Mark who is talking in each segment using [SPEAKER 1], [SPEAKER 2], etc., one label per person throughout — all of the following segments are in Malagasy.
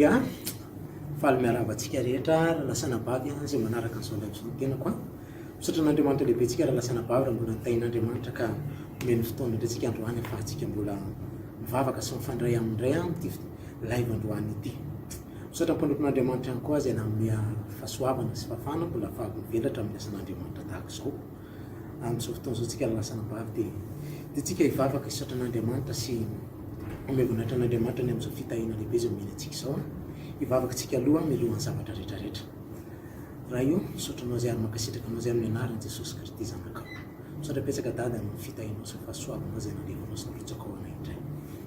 [SPEAKER 1] Alléluia. Faly miarabantsika rehetra lasana bavy zay manaraka an'izao laivy tenako a. Misaotra n'Andriamanitra lehibe tsika raha lasana bavy raha mbola nitain'Andriamanitra ka omeny fotoana indray tsika androany ahafahantsika mbola mivavaka sy mifandray amindray am'ty live androany ity. Misaotra mpanoton'Andriamanitra ihany koa zay nanome fahasoavana sy fahafahana mbola ahafahako mivelatra amin'ny asan'Andriamanitra tahaka izao. Amin'izao fotoana izao tsika lasana bavy dia tsika hivavaka hisaotra n'Andriamanitra sy omeny voninahitra n'Andriamanitra ny amin'izao fitahiana lehibe zay omeny antsika izao. Hivavaka tsika aloha milohan'ny zavatra rehetrarehetra. Raha io misaotranao zay ary mankasitraka anao zay amin'ny anaran'i Jesosy Kristy zanakao. Misaotra betsaka Dada amin'ny fitahianao sy fahasoavanao zay nandevanao sy narotsaka ao anay indray.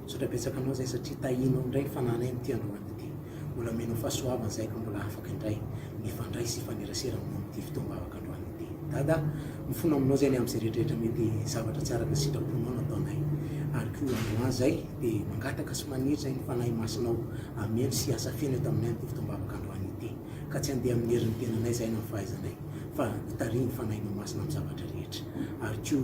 [SPEAKER 1] Misaotra betsaka anao zay satria tahinao indray fananay amin'ity androany ity. Mbola menao fahasoavana zay ka mbola afaka indray mifandray sy fanerasera aminao amin'ity fotoam-bavaka androany ity. Dada, mifono aminao zay ny amin'izay rehetrarehetra mety zavatra tsy araka sitraponao nataonay. Ary koa androany zay dia mangataka sy maniry zay ny fanahy masinao ameny sy asa feny eto aminay amin'ity fotoam-bavaka androany ity. Ka tsy handeha amin'ny herin'ny tenanay zay na fahaizanay fa hitariny fanahinao masina amin'ny zavatra rehetra. Ary koa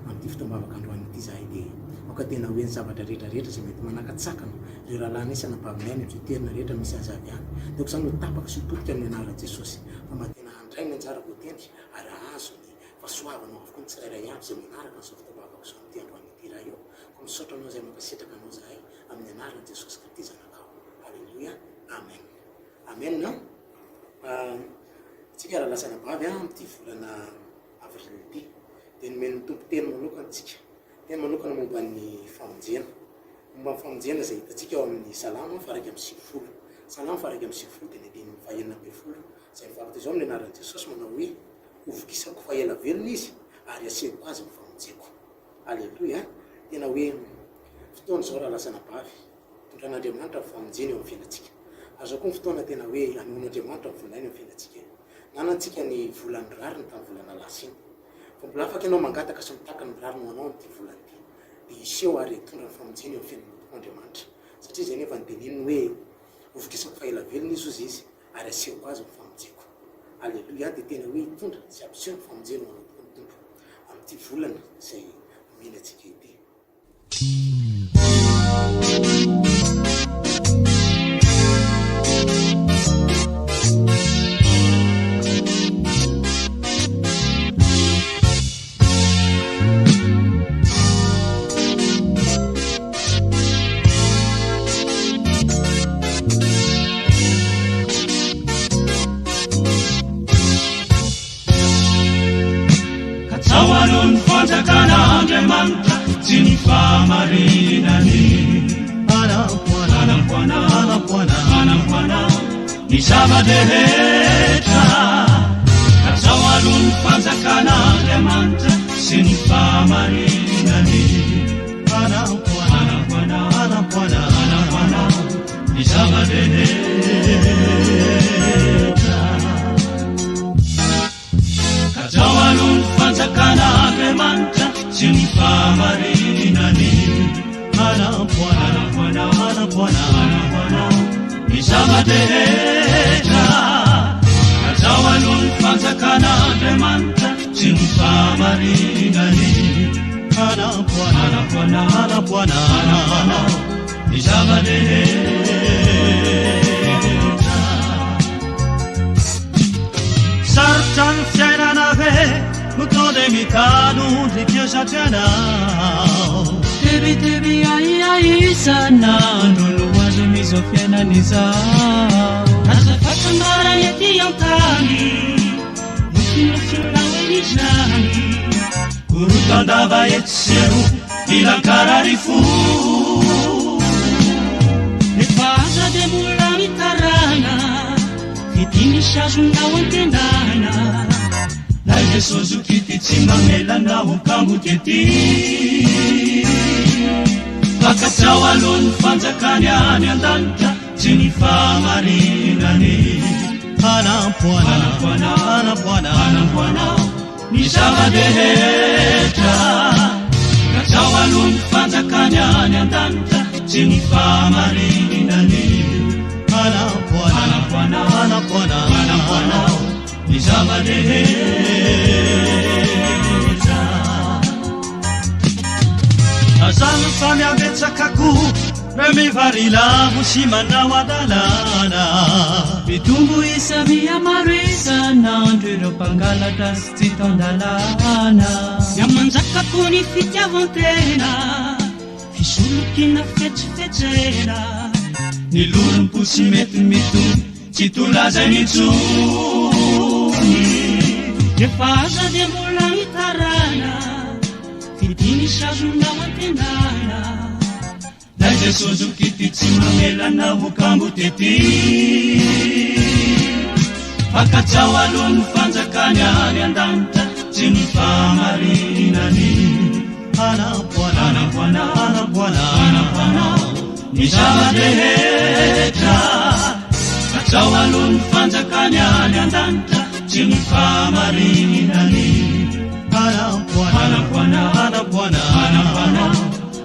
[SPEAKER 1] amin'ity fotoam-bavaka androany ity zahay dia maka tena hoe ny zavatra rehetrarehetra zay mety manakatsakana ireo rahalahy nay sy anampavinay ny amin'izay toerana rehetra misy azy avy any. Dia ko zany ho tapaka sy hotodika amin'ny anaran'i Jesosy fa mba tena handray ny anjara voatendry ary azo ny fahasoavanao avokoa ny tsirairay avy zay manaraka an'izao fotoam-bavaka izao amin'ity androany ity raha io. Misaotra anao zay mankasitraka anao zahay amin'ny anaran'i Jesosy Kristy zanakao. Halleluia. Amen. Amen. Tsika raha lasana bavy amin'ity volana avril ity dia nomeny tompo teny manokana tsika. Teny manokana momba ny famonjena. Momba ny famonjena zay hitantsika ao amin'ny Salama faraka amin'ny 20. Salama faraka amin'ny 20 dia ny dimy fahaenina ambin'ny folo. Zay mivavaka izao amin'ny anaran'i Jesosy manao hoe hovokisako fahaela velona izy ary asehoko azy ny famonjeko. Halleluia. Tena hoe fotoana izao raha lasana bavy tondran'Andriamanitra ny famonjena eo amin'ny fiainantsika. Azo koa ny fotoana tena hoe anoin'Andriamanitra ny vonainy eo amin'ny fiainantsika. Nanantsika ny volan'ny rariny tamin'ny volana lasa iny. Fa mbola afaka ianao mangataka sy mitaka ny rariny ho anao amin'ity volana ity. Dia iseho ary tondra ny famonjena eo amin'ny fiainan'Andriamanitra. Satria zay nefa ny teneniny hoe hovokisako fahaela velona izy ozy izy ary asehoko azy ny famonjeko. Halleluia. Dia tena hoe tondra sy ampiseho ny famonjena ho anao tokoa ny tompo amin'ity volana izay omeny antsika ity.
[SPEAKER 2] Katsawanun fanjakan'Andriamanitra tsy ny fahamarinany. Anampoana ny zava-derehetra. Katsawanun fanjakan'Andriamanitra tsy ny fahamarinany. Anampoana ny zava-derehetra. Katsawanun fanjakan'Andriamanitra tsy ny fahamarinany. Anampoana ny zava-derehetra. Katsawanun fanjakan'Andriamanitra tsy ny fahamarinany. Anampoana ny zava-derehetra. Sarotra ny fiainana ve mitao dia mitandrondry mpiasatrianao. Tebiteby isan'andro no azo amizao fiainan'izao. Azafatambara ety an-tany no finofina hoe izany. Korotandava ety sero ilankarary fo. Efa aza dia mbola mitarana fity misy azonao an-tendana. Lai Jesosy kity tsy mamelanao kamboky ety. Fakatsao aloha ny fanjakany any an-danitra tsy ny fahamarinany. Anampoana ny zava-derehetra. Katsao aloha ny fanjakany any an-danitra tsy ny fahamarinany. Anampoana ny zava-derehetra. Azano fa miabetsaka koa Ramivarilavo sy manao adalana mitombo isami amaro isan'andro ireo mpangalatra sy tsy tandalana miamanjakako ny fitiavantena fisolokina fetsifetsena ny lorompo sy mety mitony tsy tolazany tsony rehefa aza dia mbola hitarana fidiny sazonao antenana da Jesosy kity tsy mamelana vokambo tety fakatsao aloha ny fanjakany any an-danitra tsy ny famarinany anamboana ny zava-dehetra katsao aloha ny fanjakany any an-danitra tsy ny famarinany anamboana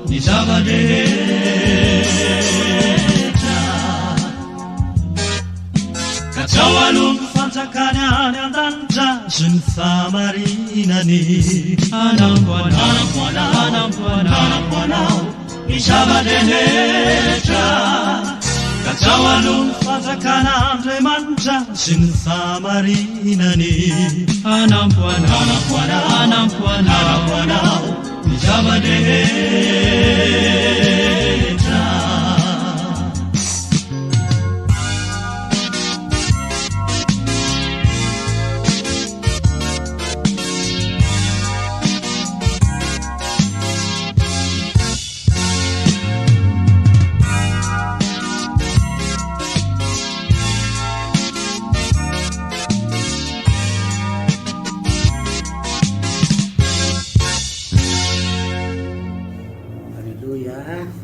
[SPEAKER 2] ny zava-dehetra katsao aloha ny fanjakany any an-danitra sy ny famarinany anamboana ny zava-dehetra katsao aloha ny fanjakana Andriamanitra sy ny famarinany anamboana ny zava-dehetra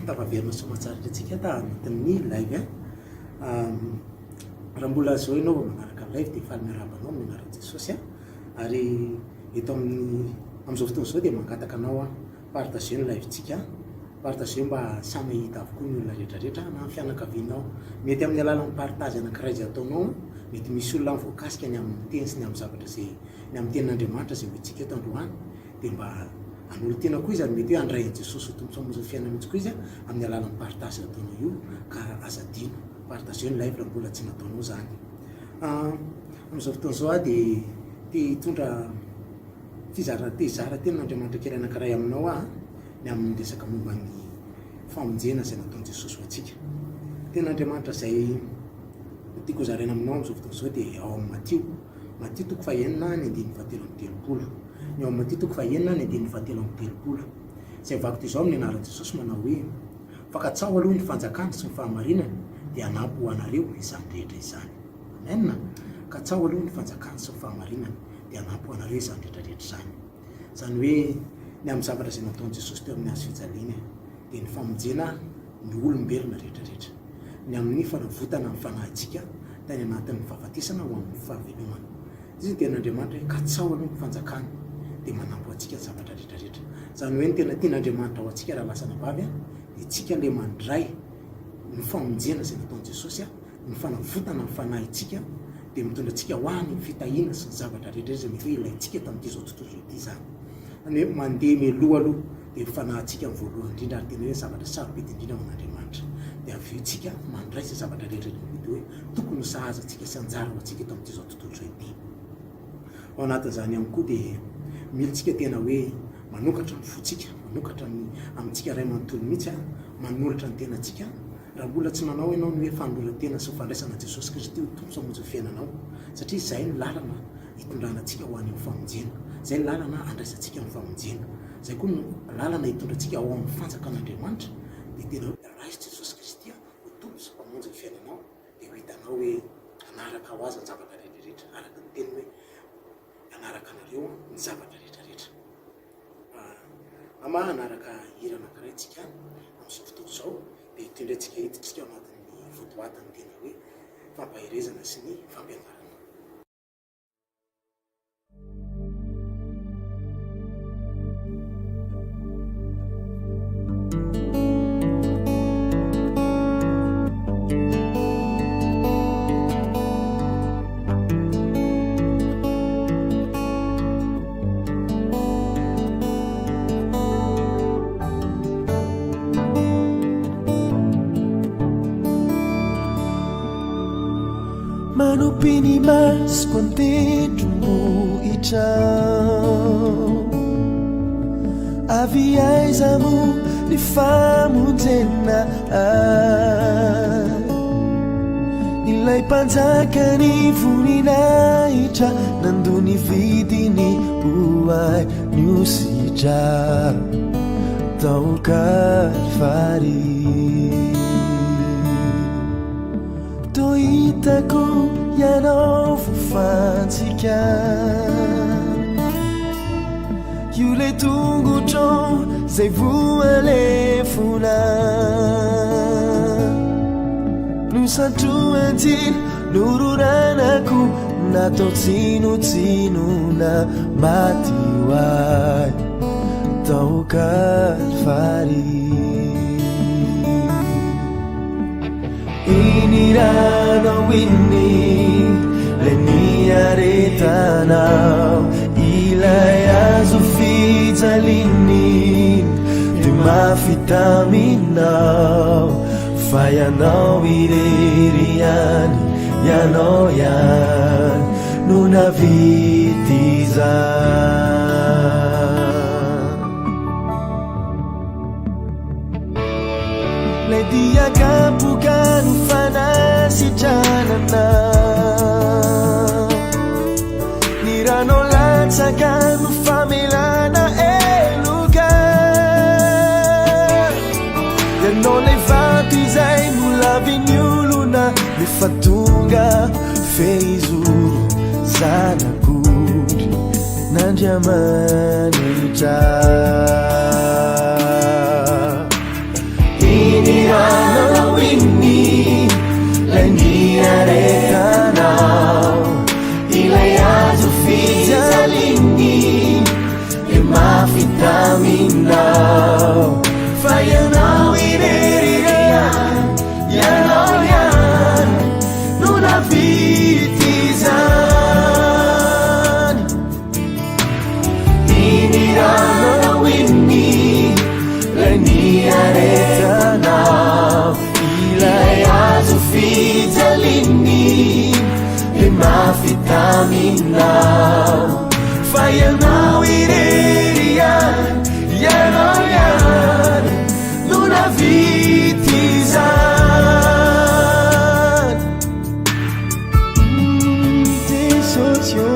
[SPEAKER 1] tafaverina somatsaritra atsika ta anatin'ny live raha mbola zao ianao manaraka live dia faly miarabanao amin'ny anaran'i Jesosy ary eto amin'izao fotoana izao dia mangataka anao partage ny live-tsika partage mba samy hita avokoa ny olona rehetrarehetra na ny fianakavianao mety amin'ny alalan'ny partage anankiray izay ataonao mety misy olona mivoakasika ny amin'ny teny sy ny amin'ny zavatra zay ny amin'ny tenin'Andriamanitra izay hoentsika eto androany dia mba an'olo tena koa izy ary mety hoe andrain'i Jesosy ho tombontsoa fiainana mihitsy koa izy amin'ny alalan'ny partage ataonao io ka azadino partage ny live raha mbola tsy nataonao zany amin'izao fotoana izao dia te hitondra fizara tenin'Andriamanitra kely anankiray aminao ny amin'ny resaka momba ny famonjena izay nataon'i Jesosy ho antsika tenin'Andriamanitra izay tiako zaraina aminao amin'izao fotoana izao dia ao amin'ny Matio toko fahenina ny andiny fahatelo amby telopolo ny ao amin'ny Matio toko fahenina ny andiny fahatelo amby telopolo izay vakoto izao amin'ny anaran'i Jesosy manao hoe fakatsao aloha ny fanjakana sy ny fahamarinana dia anampy ho anareo izany rehetra izany amen katsao aloha ny fanjakana sy ny fahamarinana dia anampy ho anareo izany rehetrarehetra izany izany hoe ny amin'ny zavatra izay nataon'i Jesosy teo amin'ny hazo fijaliana dia ny famonjena ny olombelona rehetrarehetra ny amin'ny fanavotana ny fanahintsika tany anatin'ny fahafatesana ho amin'ny fahavelomana izy ny tenin'Andriamanitra hoe katsao aloha ny fanjakana dia manampy ho antsika ny zavatra rehetrarehetra izany hoe ny tena tian'Andriamanitra ho antsika raha lasana vavy dia tsika le mandray ny famonjena izay nataon'i Jesosy ny fanavotana ny fanahintsika dia mitondra antsika ho any ny fitahiana sy ny zavatra rehetrarehetra mety hoe ilayntsika tamin'ity zao tontolo zao ity zany any hoe mandeha mialoha aloha dia fanahintsika amin'ny voalohany indrindra ary tena hoe zavatra sarobidy indrindra amin'Andriamanitra dia avy eo tsika mandray izay zavatra rehetrarehetra mety hoe tokony sahaza antsika sy anjara ho antsika eto amin'ity zao tontolo zao ity ao anatin'izany ihany koa dia mila tsika tena hoe manokatra ny fotsika manokatra amintsika ray manontolo mihitsy manolotra ny tenantsika raha mbola tsy manao ianao ny hoe fanoloran-tena sy fandraisana Jesosy Kristy ho tombontso hamonjy ny fiainanao satria izay ny lalana hitondràna antsika ho any amin'ny famonjena izay ny lalana andraisantsika amin'ny famonjena izay koa ny lalana hitondra antsika ao amin'ny fanjakan'Andriamanitra dia tena hoe raisy Jesosy Kristy ho tombontso hamonjy ny fiainanao dia ho hitanao hoe anaraka ho azy ny zavatra rehetrarehetra araka ny teny hoe anaraka anareo ny zavatra rehetrarehetra ama anaraka hira anankiray tsika amin'izao fotoana izao dia hitondra antsika hiditsika ao anatin'ny votoatany tena hoe fampahirezana sy ny fampianarana.
[SPEAKER 3] manupini masoko antendrombohitra avy aiza mo ny famonjena ilay mpanjakany voninahitra nandony vidiny hoay ny ositra tao Kalvary tohitako ianao fofantsika io le tongotro zay voalefona nosantroanjiny nororanako natao tsinotsinona maty hoay tao Kalvary iniranao inni le niaretanao ilay azo fijaliny de mafitaminao fa ianao irery ihany ianao ihany no navity le diakapoka no fanasitranana ny rano latsaka no famelana eloka ianao lay vato izay molaviny olona nefa tonga feizoro zanak'ondry n'Andriamanitra iniranao inni lay niaretanao ilay azo fijaliny e mafitaminao fa ianao irery ianao ihany no navity zany iniranao inni lay niaretanao ilay azo fijaliny e mafitaminao fa ianao irery ianao ihany no navity zany tesotio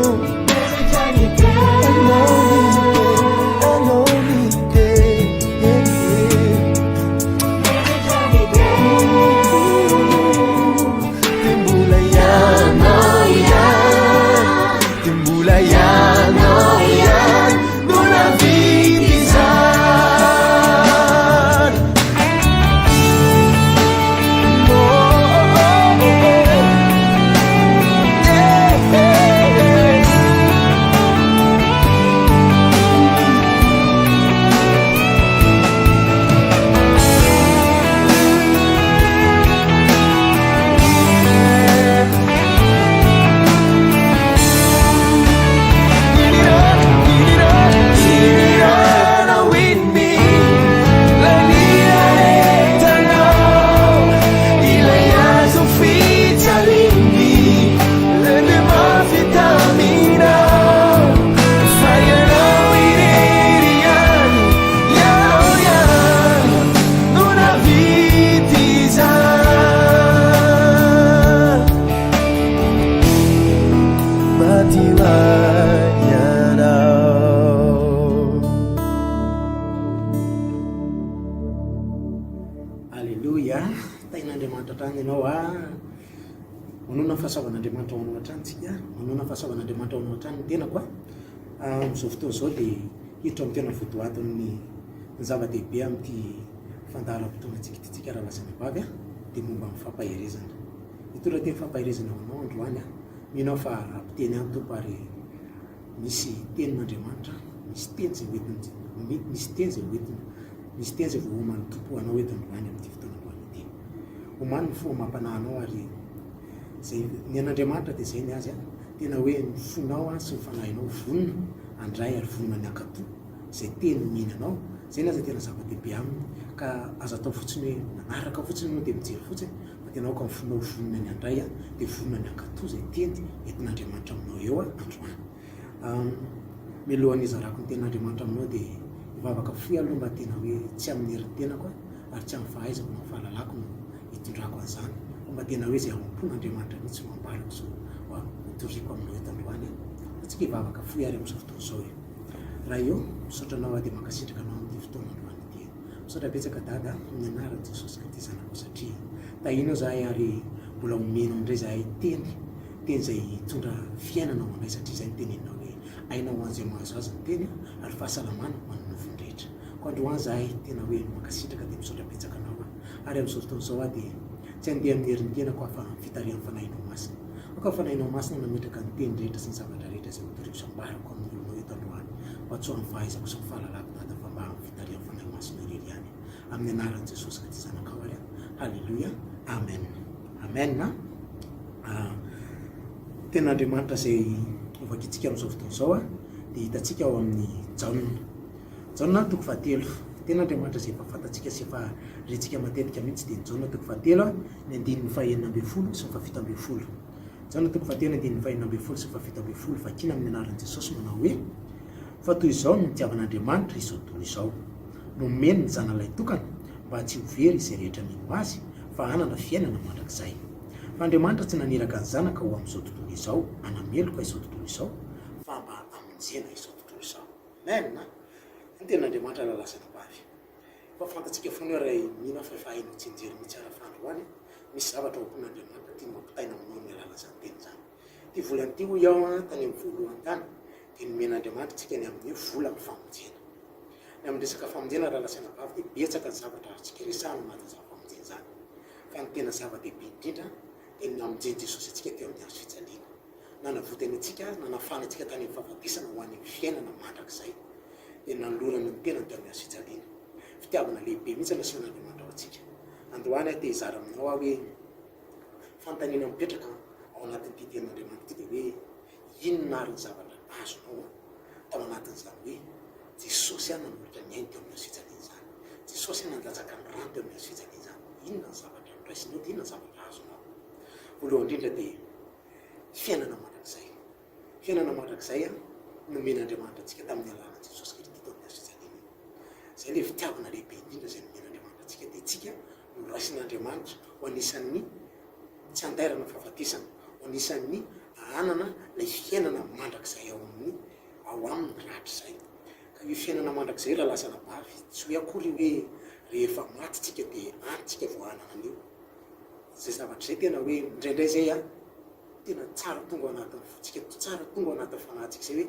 [SPEAKER 1] am'izao fotoana zao dia hiditra amin'ny tena votoatin'ny zava-dehibe amin'ity fandaharam-potoanantsika itsika raha lasana vavy dia momba amin'ny fampahirezana itora teny fampahirezana anao androany minao fa ampiteny any tompo ary misy tenin'Andriamanitra misy teny zay hoentiny misy teny zay hoentiny misy teny zay voahoman'ny tompo anao eto androany amin'ity fotoana androany ity homany ny foa mampanahinao ary zay ny an'Andriamanitra dia zay ny azy tena hoe ny fonao sy ny fanahinao vonona andray ary vonona ny akato zay teny mihinanao zay naza tena zava-dehibe aminy ka azo atao fotsiny hoe manaraka fotsiny no dia mijery fotsiny fa tena aoka mifonao vonona ny andray a dia vonona ny ankatoa zay teny entin'Andriamanitra aminao eo a androany milohan'izy arako ny ten'Andriamanitra aminao dia ivavaka foy aloha mba tena hoe tsy amin'ny herin-tenako ary tsy amin'ny fahaizako no fahalalako no hitondrako an'izany fa mba tena hoe zay amam-pon'Andriamanitra mihitsy mambalako so hotoriako aminao eto androany atsika ivavaka foy ary amin'izao fotoana izao io raha eo misaotra anao dia mankasitraka anao amin'ity fotoana androany ity misaotra betsaka dada amin'ny anaran'i Jesosy Kristy zanako satria tahino zahay ary mbola omeno indray zahay teny zay hitondra fiainana ho anay satria zay niteneninao hoe ainao ho an'izay mahazo azy ny teny ary fahasalamana ho an'ny nofony rehetra ko androany zahay tena hoe mankasitraka dia misaotra betsaka anao ary amin'izao fotoana izao dia tsy andeha amin'ny herin-tenako afa fitarian'ny fanahinao masina aka fanahinao masina nametraka ny teny rehetra sy ny zavatra rehetra zay hotoriako sambarako amin'ny olonao eto androany mba tsy ho amin'ny fahaizako sy ny fahalalako dada fa mba amin'ny fitarian'ny fanahy masina irery ihany amin'ny anaran'i Jesosy Kristy zanakao ary halleluia amen amen ten'Andriamanitra zay ovakitsika amin'izao fotoana izao dia hitantsika ao amin'ny Jaona toko fahatelo ten'Andriamanitra zay efa fantatsika sy efa rentsika matetika mihitsy dia ny Jaona toko fahatelo ny andininy fahaenina ambin'ny folo sy ny fahafito ambin'ny folo Jaona toko fahatelo ny andininy fahaenina ambin'ny folo sy ny fahafito ambin'ny folo vakina amin'ny anaran'i Jesosy manao hoe fa toy izao no nitiavan'Andriamanitra izao tontolo izao nomeny ny zanalay tokana mba tsy ho very izay rehetra mino azy fa hanana fiainana mandrakizay fa Andriamanitra tsy naniraka ny zanaka ho amin'izao tontolo izao anameloka izao tontolo izao fa mba amonjena izao tontolo izao amen ny ten'Andriamanitra lalazana bavy fa fantatsika foana hoe raha mihina fa efa hainao tsy nijery mihitsy ara-fa androany misy zavatra opon'Andriamanitra tia mampitaina aminao ny lalazany teny zany ty vola an'ity ho iaho tany amin'ny voalohany tany dia nomen'Andriamanitra tsika ny amin'ny vola amin'ny famonjena ny amin'ny resaka famonjena lalazana bavy dia betsaka ny zavatra azotsika resahana anatin'izany famonjena zany fa ny tena zava-dehibe indrindra dia ny amonjeny Jesosy atsika teo amin'ny hazo fijaliana nanavotany atsika nanafana atsika tany amin'ny fahafatesana ho an'ny fiainana mandrakizay dia nanolorana ny tenany teo amin'ny hazo fijaliana fitiavana lehibe mihitsy nasian'Andriamanitra ao atsika androany dia hizara aminao aho hoe fanontaniana mipetraka ao anatin'ity ten'Andriamanitra ity dia hoe inona ary ny zavatra azonao tao anatin'izany hoe Jesosy ihany nanolotra ny ainy teo amin'ny hazo fijaliana zany Jesosy ihany nandatsaka ny rano teo amin'ny hazo fijaliana zany inona ny zavatra noraisinao dia inona ny zavatra azonao voalohany indrindra dia fiainana mandrakizay nomen'Andriamanitra atsika tamin'ny alalany Jesosy Kristy teo amin'ny hazo fijaliana zay le fitiavana lehibe indrindra zay nomen'Andriamanitra atsika dia tsika noraisin'Andriamanitra ho anisan'ny tsy andairana fahafatesana ho anisan'ny anana lay fiainana mandrakizay ao amin'ny ratra zay ka io fiainana mandrakizay lalazana bavy tsy hoe akory hoe rehefa maty tsika dia anytsika voanana an'io zay zavatra zay tena hoe indraindray zay tena tsara tonga anatin'ny fotsika tsara tonga anatin'ny fanahintsika zay hoe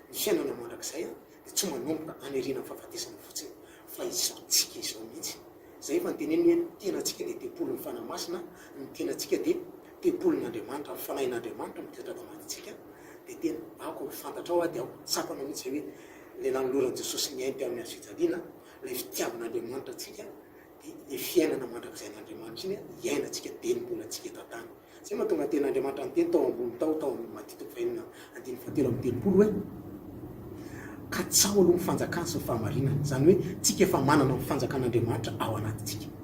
[SPEAKER 1] ny fiainana mandrakizay dia tsy manomboka aneriana ny fahafatesana fotsiny fa izao tsika izao mihitsy zay fa nyteneny hoe tena tsika dia tempolo ny fanamasina ny tena tsika dia tempolon'Andriamanitra amin'ny fanahin'Andriamanitra mitoetra tamatitsika dia tena aoko fantatra ao dia aoko tsapana mihitsy zay hoe le nanoloran'i Jesosy ny ainy teo amin'ny hazo fijaliana lay fitiavan'Andriamanitra atsika dia le fiainana mandrakizay n'Andriamanitra iny hiainantsika denimbola atsika eto an-tany zay mahatonga ten'Andriamanitra ny teny tao ambony tao matitoko fahinana andiny fahatelo amin'ny telopolo hoe ka tsao aloha ny fanjakana sy ny fahamarinana zany hoe tsika efa manana ny fanjakan'Andriamanitra ao anatintsika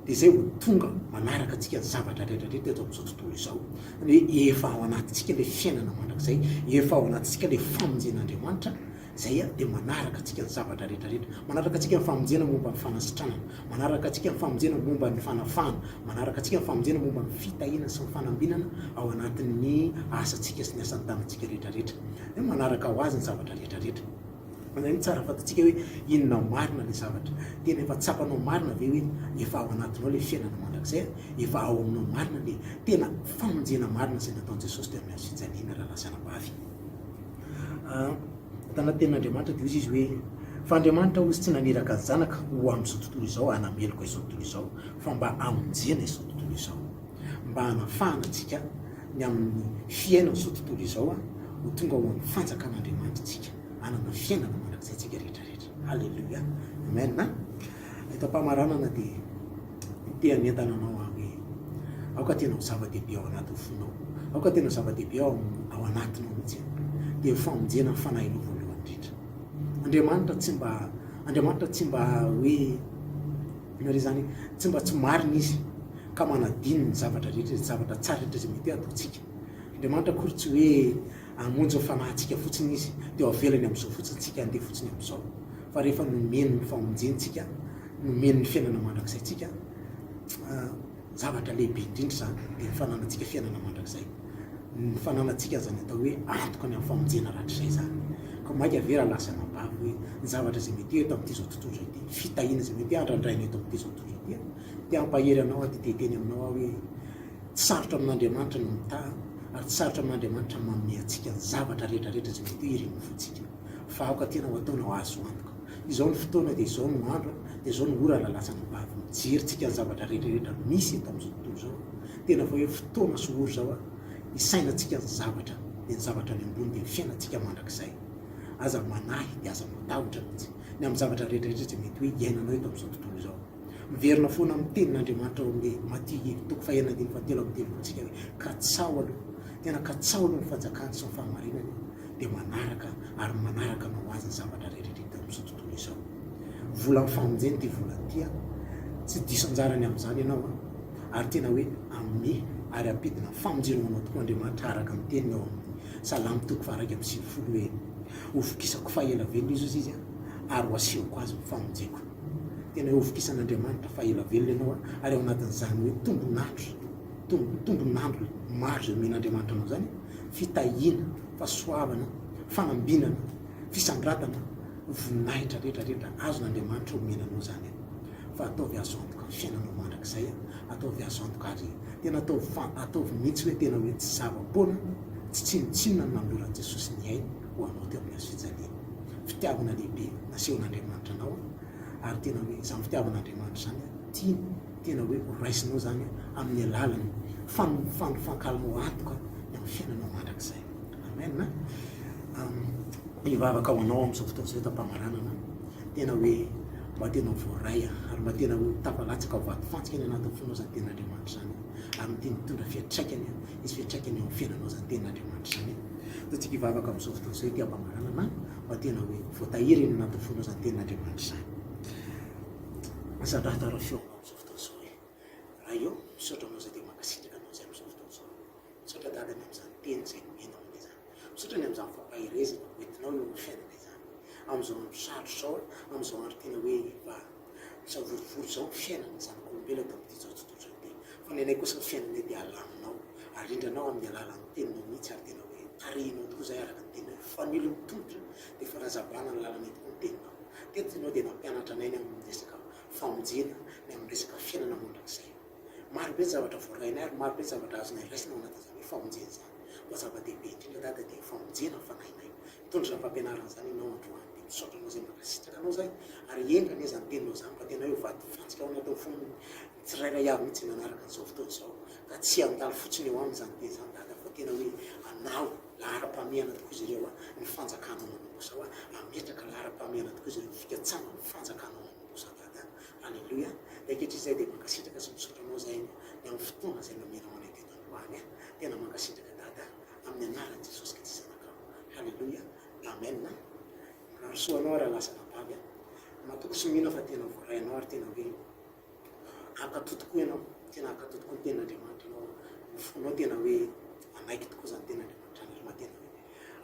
[SPEAKER 1] dia zay ho tonga manaraka atsika ny zavatra rehetrarehetra eto amin'izao tontolo izao hoe efa ao anatintsika le fiainana mandrakizay efa ao anatintsika le famonjen'Andriamanitra zay dia manaraka atsika ny zavatra rehetrarehetra manaraka atsika ny famonjena momba ny fanasitranana manaraka atsika ny famonjena momba ny fanafahana manaraka atsika ny famonjena momba ny fitahina sy ny fanambinana ao anatin'ny asantsika sy ny asan'ny tanantsika rehetrarehetra dia manaraka ho azy ny zavatra rehetrarehetra manany tsara fantatsika hoe inona marina le zavatra tena efa tsapanao marina ve hoe efa ao anatinao le fiainana mandrakizay efa ao aminao marina le tena famonjena marina zay nataon'i Jesosy teo amin'ny hazo fijaliana lalazana bavy tanaty ten'Andriamanitra dia izy hoe fa Andriamanitra ozy tsy naniraka ny zanaka ho amin'izao tontolo izao anameloka izao tontolo izao fa mba amonjena izao tontolo izao mba hanafahana atsika ny amin'ny fiainana izao tontolo izao ho tonga ho amin'ny fanjakan'Andriamanitra tsika anana fiainana mandrakizay tsika rehetrarehetra halleluia amen hitam-pamaranana dia teany entananao hoe aoka tena ho zava-dehibe ao anatin'ny fonao aoka tena zava-dehibe ao anatinao mihitsy dia famonjena ny fanahinao voalohany indrindra Andriamanitra tsy mba Andriamanitra tsy mba hoe nare zany tsy mba tsy marina izy ka manadino ny zavatra rehetra zavatra tsara rehetra zay mety ataontsika. Andriamanitra akory tsy hoe amonjy fanahintsika fotsiny izy dia avelany amin'izao fotsiny tsika andeha fotsiny amin'izao, fa rehefa nomeny ny famonjentsika, nomeny ny fiainana mandrakizay tsika, zavatra lehibe indrindra zany dia ny fananantsika fiainana mandrakizay, ny fananantsika zany atao hoe antoka ny amin'ny famonjena ratrizay zany. Ka maika vera lasa nambavy hoe ny zavatra zay mety eto amin'ity zao tontolo zay ity, fitahiana zay mety andrandraina eto amin'ity zao tontolo zay ity, dia ampahery anao teteny aminao hoe tsy sarotra amin'Andriamanitra no mitaha ary tsy sarotra amin'Andriamanitra manome antsika ny zavatra rehetrarehetra zay mety hoe ireny fotsika, fa aoka tena ho ataonao azo antoka. Izao ny fotoana dia izao ny andro dia izao ny ora lasa nambavy mijerytsika ny zavatra rehetrarehetra misy eto amin'izao tontolo zao. Tena fa hoe fotoana sy ora zao isainantsika ny zavatra dia ny zavatra ny ambony dia ny fiainantsika mandrakizay. Aza manahy dia aza matahotra mihitsy ny amin'ny zavatra rehetrarehetra zay mety hoe iainanao eto amin'izao tontolo zao. Miverina foana amin'ny tenin'Andriamanitra hoe Maty toko fahaenina andiny fahatelo amby telontsika hoe katsao aloha, tena katsao aloha ny fanjakany sy ny fahamarinany dia manaraka ary manaraka nao azy ny zavatra rehetrarehetra amin'izao tontolo izao. Vola ny famonjeny ty vola tia tsy diso anjarany amin'izany ianao ary tena hoe ame ary ampidina famonjena anao tokoa Andriamanitra araka ny teniny ao amin'ny Salamy toko faharaiky amby sivifolo hoe ovokisako fahaela velona izy ary ho asehoko azy famonjeko. Tena hoe ovokisan'Andriamanitra fahaela velona ianao ary ao anatin'izany hoe tombon'andro maro zay omen'Andriamanitra anao zany, fitahiana, fahasoavana, fanambinana, fisandratana, voninahitra rehetrarehetra azon'Andriamanitra omenanao zany. Fa ataovy azo antoka ny fiainanao mandrakizay, ataovy azo antoka ary tena ataovy mihitsy hoe tena hoe tsy zava-poana, tsy tsinotsinona ny nameran'i Jesosy ny ainy ho anao teo amin'ny azo fijaliana. Fitiavana lehibe nasehon'Andriamanitra anao ary tena hoe izany fitiavan'Andriamanitra zany tiany tena hoe horaisinao zany amin'ny alalany fankalanao antoka ny amin'ny fiainanao mandrakizay. Amen. Mivavaka ho anao amin'izao fotoana izay tampamaranana tena hoe mba tena voaray ary mba tena hoe tapalatsaka ho vato fantsika ny anatin'ny fonao zany tenin'Andriamanitra zany ary miteny mitondra fiatraikany izy fiatraikany eo amin'ny fiainanao zany tenin'Andriamanitra zany. Totsika hivavaka amin'izao fotoana izay tampamaranana mba tena hoe voatahiry ny anatin'ny fonao zany tenin'Andriamanitra zany. Asandrahatara feo amin'izao fotoana izao hoe raha io misaotra anao zay dia mankasitraka anao zay amin'izao fotoana izao, misaotra dadany amin'izany teny zay nomena aminay zany, misaotra ny amin'izany fampahirezana hoentinao eo amin'ny fiainanay zany amin'izao andro sarotro zao, amin'izao andro tena hoe mba misavorovoro zao ny fiainana zanak'olombelona eto amin'ity zao tontolo zao ity, fa ny anay kosa ny fiainanay dia alaminao ary rindranao amin'ny alalan'ny teninao mihitsy ary tena hoe tarehinao tokoa zay araka ny teninao fanilo mitongotra dia farazabana ny lalanay tokoa ny teninao. Tetinao dia nampianatra anay ny amin'ny resaka famonjena ny amin'ny resaka fiainana mandrakizay. Maro be zavatra voarainay ary maro be zavatra azonay raisina ao anatin'izany hoe famonjena zany. Fa zava-dehibe indrindra dada dia famonjena ny fanahinay. Mitondra ny fampianarana zany ianao androany dia misaotra anao zay mankasitraka anao zay ary endra anie zany teninao zany fa tena hoe vato fantsika ao anatin'ny fonony tsirairay avy mihitsy nanaraka an'izao fotoana izao ka tsy andalo fotsiny eo aminy zany teny zany dada fa tena hoe anao lahara-pameana tokoa izy ireo ny fanjakanao manombosa ametraka lahara-pameana tokoa izy ireo ny fikatsana ny fanjakanao manombosa dada. Alleluia. Dia ankehitr'izay dia mankasitraka sy misaotra anao zay ny amin'ny fotoana zay namenao anay teto androany tena mankasitraka dada amin'ny anaran'i Jesosy Kristy zanakao. Halleluia. Amen. Rahasoanao raha lasa nabavy matoko sy mino fa tena voarainao ary tena hoe akatoa tokoa ianao, tena akatoa tokoa ny tenin'Andriamanitra anao, ny fonao tena hoe anaiky tokoa zany tenin'Andriamanitra any ary matena hoe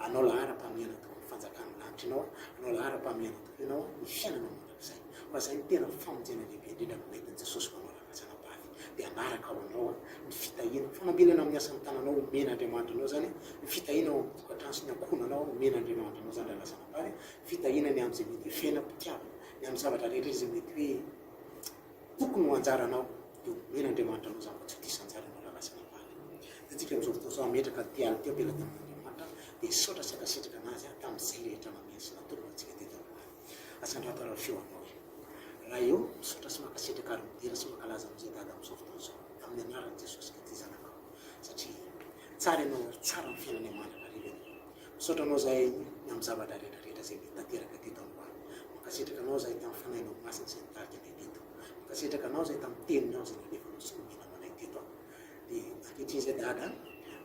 [SPEAKER 1] anao lahara-pameana tokoa ny fanjakan'ny lanitra ianao, anao lahara-pameana tokoa ianao ny fiainana mandrakizay. Fa zay ny tena famonjena lehibe indrindra amin'naitin'i Jesosy manao raha nabavy dia anaraka ao anao ny fitahiana fanambelana amin'ny asan'ny tananao omen'Andriamanitra anao zany, ny fitahiana ao amin'ny tokantrano sy ny ankohonanao omen'Andriamanitra anao zany raha lasa nabavy, fitahiana ny amin'izay mety hoe fiainam-pitiavana ny amin'ny zavatra rehetra izay mety hoe tokony ho anjaranao dia omen'Andriamanitra anao zany fa tsy diso anjaranao raha lasa nabavy. Dia tsika amin'izao fotoana izao ametraka tialy teo ampela tamin'Andriamanitra dia saotra sy akasitraka anazy tamin'izay rehetra namena sy natokana antsika teto amin'any. Asandrato ara feo anao raha eo misaotra sy mankasitraka ary midera sy mankalaza amin'izay dada amin'izao fotoana izao amin'ny anaran'i Jesosy Kristy zanakao satria tsara ianao ary tsara ny fiainana amanan'ariva ianao. Misaotra anao zay ny amin'ny zavatra rehetrarehetra zay mety tanteraka teto amin'any. Mankasitraka anao zay tamin'ny fanahinao masina izay nitarika anay teto. Mankasitraka anao zay tamin'ny teninao zay nalefanao sy nomena amanay teto. Dia ankehitr'izay dada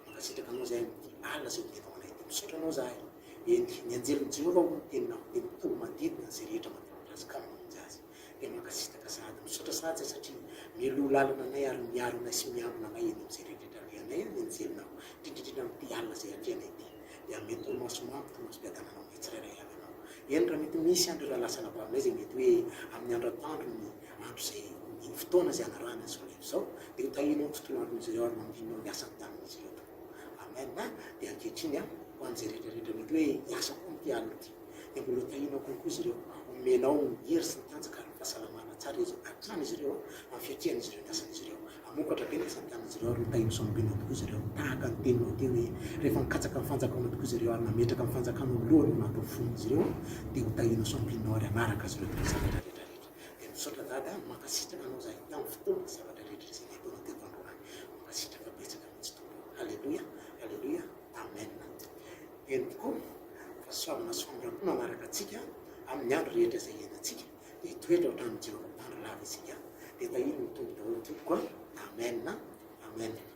[SPEAKER 1] mankasitraka anao zay amin'ny alina izay omena amanay teto. Misaotra anao zay ny anjelin'i Jehovah ho ny teninao dia mitombo manodidina izay rehetra manodidina azy ka mamonjy azy dia mankasitaka sady misaotra sady satria milo lalana anay ary miaro anay sy miambina anay eny amin'izay rehetrarehetra lehanay enjelinao indrindrindrindra amin'ity alina izay atreanay ity dia mety tomasomampy tomasom-piadananao mety tsirairay avy anao eny raha mety misy andro raha lasana vavinay zay mety hoe amin'ny andro atoandro ny andro izay ny fotoana izay anarana azy ho levo zao dia ho tahinao tontolo andron'izy ireo ary mampinao miasa ny tanin'izy ireo amen dia ankehitriny ho an'izay rehetrarehetra mety hoe hiasa koa amin'ity alina ity dia mbola tahinao konkoa izy ireo omenao ny hery sy ny tanjaka ary ny fahasalamana tsara izy hatrany izy ireo amin'ny fiatrian'izy ireo ny asan'izy ireo amokatra be ny asan'ny tanan'izy ireo ary ho tahino sombinao tokoa izy ireo tahaka ny teninao teo hoe rehefa mikatsaka amin'ny fanjakana tokoa izy ireo ary nametraka amin'ny fanjakana lohany ho natao fon'izy ireo dia ho tahino sombinao ary anaraka azy ireo tokoa zavatra rehetrarehetra dia misaotra dada mankasitraka anao zahay tamin'ny fotoana zavatra rehetra izay nataonao teto androany mankasitraka betsaka mihitsy tompo halleloia halleloia amen eny tokoa fahasoavana sy famorapona manaraka antsika amin'ny andro rehetra izay henantsika dia toetra ohatramin'ny Jehova andro lava isika dia tahino mitombo daholo tokoa amen amen